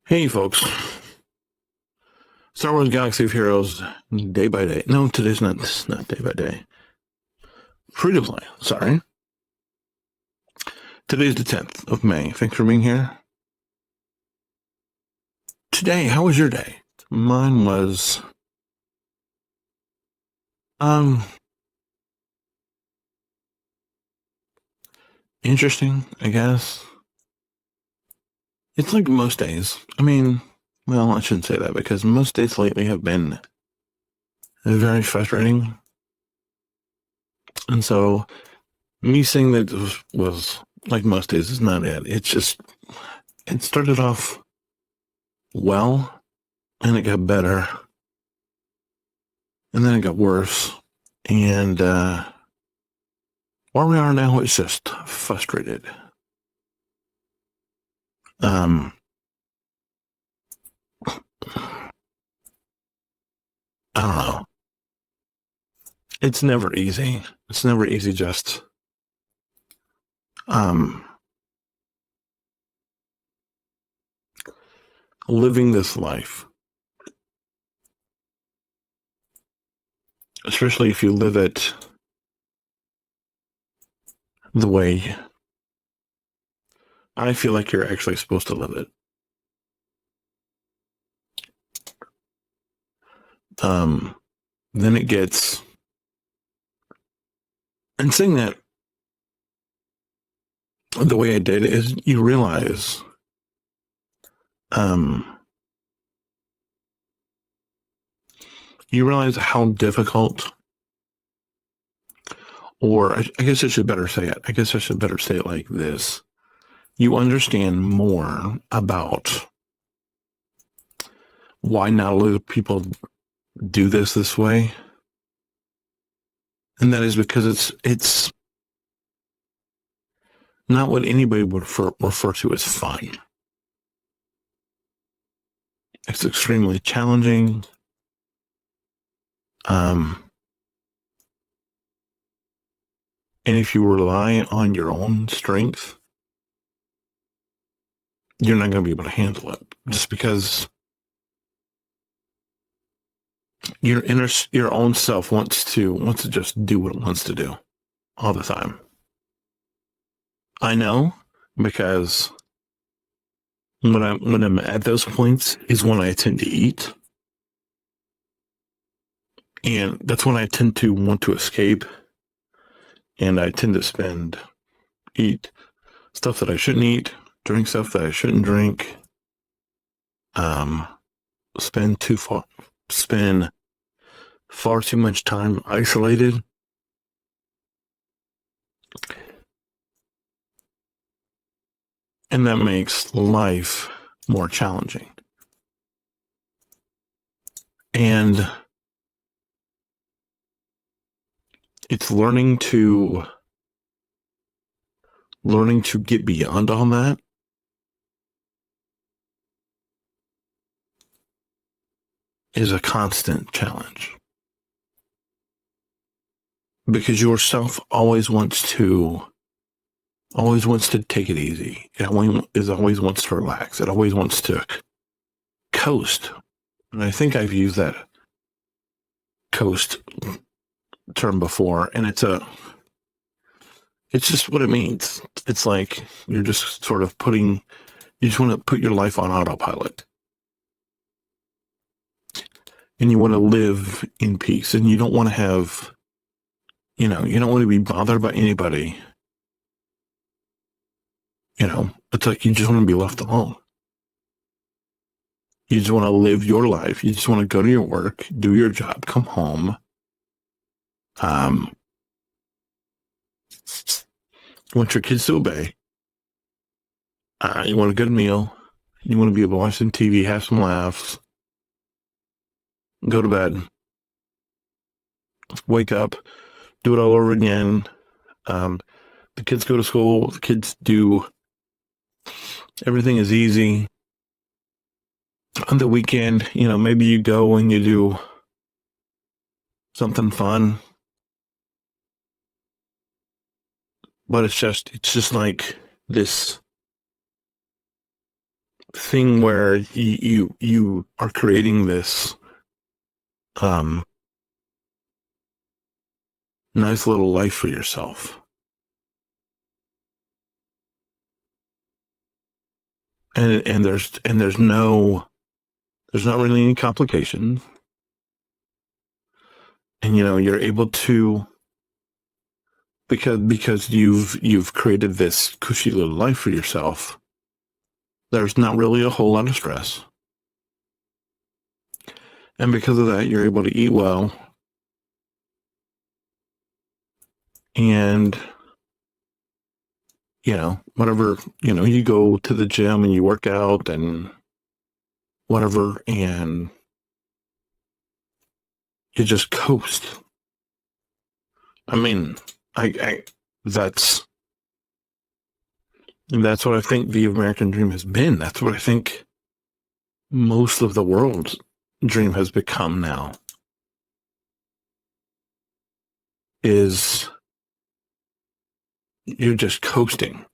Hey folks, Star Wars Galaxy of Heroes, day by day. No, today's not. This is not day by day. Free to play. Sorry. Today's the 10th of May. Thanks for being here. Today, how was your day? Mine was um interesting, I guess. It's like most days. Well, I shouldn't say that because most days lately have been very frustrating. And so me saying that was like most days is not it. It started off well and it got better and then it got worse. And where we are now is just frustrated. I don't know. It's never easy. It's never easy just um living this life. Especially if you live it the way I feel like you're actually supposed to live it. Then it gets, and saying that the way I did is you realize how difficult, or I guess I should better say it. I guess I should better say it like this. You understand more about why not a lot of people do this way. And that is because it's not what anybody would refer to as fun. It's extremely challenging. And if you rely on your own strength, you're not going to be able to handle it just because your own self wants to just do what it wants to do all the time. I know because when I'm at those points is when I tend to eat. And that's when I tend to want to escape. And I tend to eat stuff that I shouldn't eat, drink stuff that I shouldn't drink, spend far too much time isolated. And that makes life more challenging. And it's learning to get beyond all that. Is a constant challenge. Because yourself always wants to take it easy. It always wants to relax. It always wants to coast. And I think I've used that coast term before, and it's just what it means. It's like you're just sort of you just want to put your life on autopilot. And you want to live in peace, and you don't want to have, you don't want to be bothered by anybody. It's like you just want to be left alone. You just want to live your life. You just want to go to your work, do your job, come home. You want your kids to obey. You want a good meal. You want to be able to watch some TV, have some laughs, go to bed, wake up, do it all over again. The kids go to school. The kids do. Everything is easy. On the weekend, maybe you go and you do something fun. But it's just like this thing where you are creating this nice little life for yourself, and there's not really any complications, and you're able to, because you've created this cushy little life for yourself. There's not really a whole lot of stress, and because of that, you're able to eat well, and whatever, you go to the gym and you work out and whatever, and you just coast. I mean, I that's what I think the American dream has been. That's what I think most of the world's dream has become now. Is you're just coasting.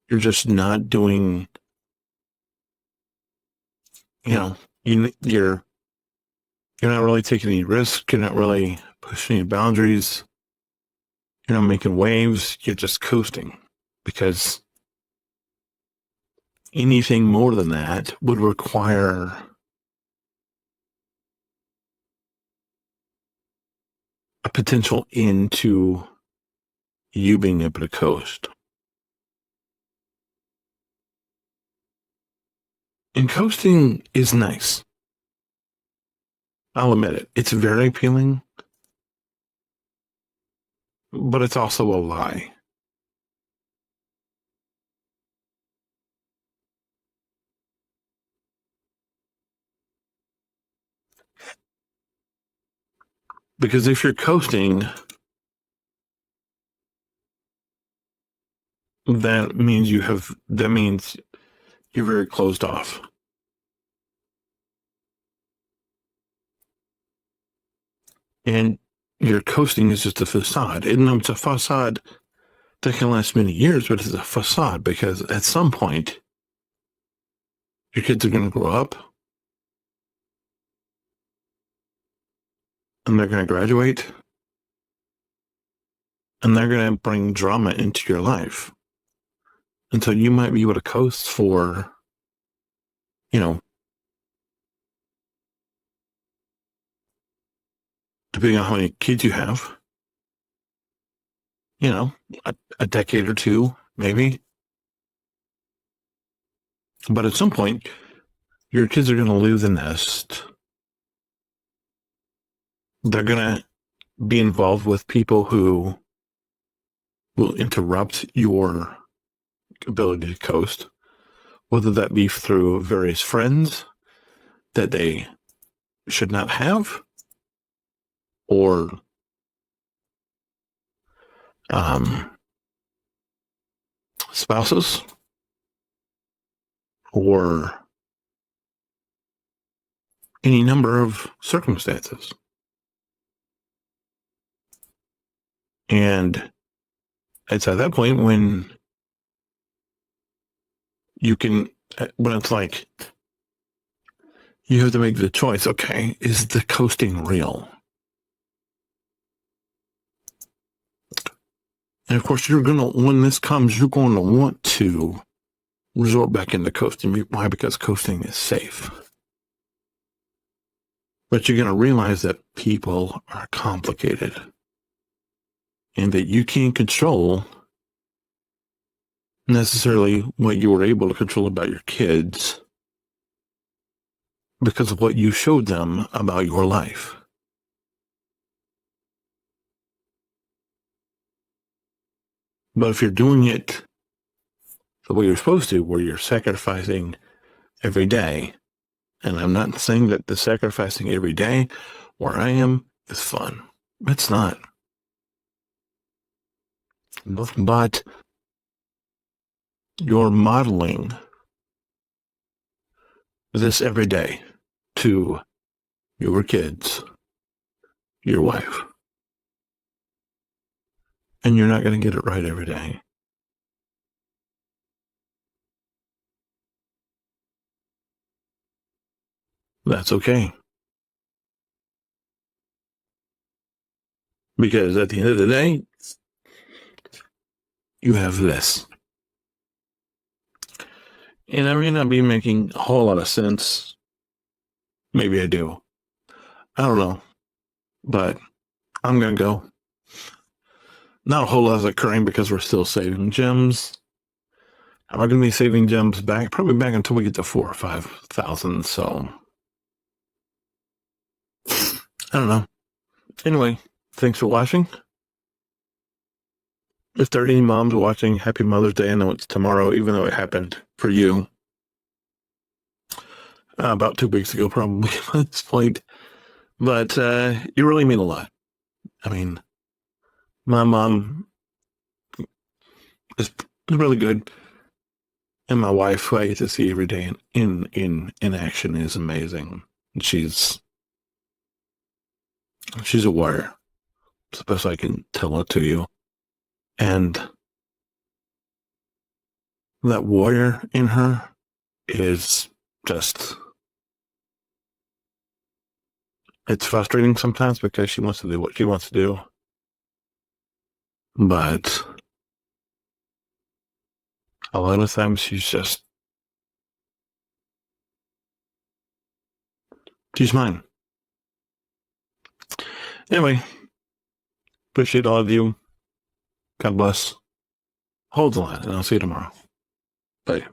You're just not doing, you're not really taking any risks. You're not really pushing any boundaries. You're not making waves. You're just coasting, because anything more than that would require a potential end to you being able to coast. And coasting is nice. I'll admit it. It's very appealing, but it's also a lie. Because if you're coasting, that means you're very closed off. And your coasting is just a facade. And it's a facade that can last many years, but it's a facade because at some point, your kids are going to grow up and they're going to graduate and they're going to bring drama into your life. And so you might be able to coast for, depending on how many kids you have, a decade or two, maybe. But at some point, your kids are going to leave the nest. They're going to be involved with people who will interrupt your ability to coast, whether that be through various friends that they should not have, or spouses, or any number of circumstances. And it's at that point when it's like you have to make the choice. Okay, is the coasting real? And of course, when this comes, you're going to want to resort back into coasting. Why? Because coasting is safe. But you're going to realize that people are complicated and that you can't control necessarily what you were able to control about your kids because of what you showed them about your life. But if you're doing it the way you're supposed to, where you're sacrificing every day, and I'm not saying that the sacrificing every day where I am is fun. It's not. But you're modeling this every day to your kids, your wife. And you're not going to get it right every day. That's okay. Because at the end of the day, you have this. And I may not be making a whole lot of sense. Maybe I do. I don't know. But I'm going to go. Not a whole lot is occurring because we're still saving gems. Am I going to be saving gems back? Probably back until we get to 4,000 or 5,000. So I don't know. Anyway, thanks for watching. If there are any moms watching, happy Mother's Day. I know it's tomorrow, even though it happened for you about 2 weeks ago, probably at this point. But you really mean a lot. I mean, my mom is really good, and my wife, who I get to see every day in action, is amazing. She's a warrior. It's the best I can tell it to you. And that warrior in her is just, it's frustrating sometimes because she wants to do what she wants to do. But a lot of times she's mine. Anyway, appreciate all of you. God bless. Hold the line, and I'll see you tomorrow. Bye.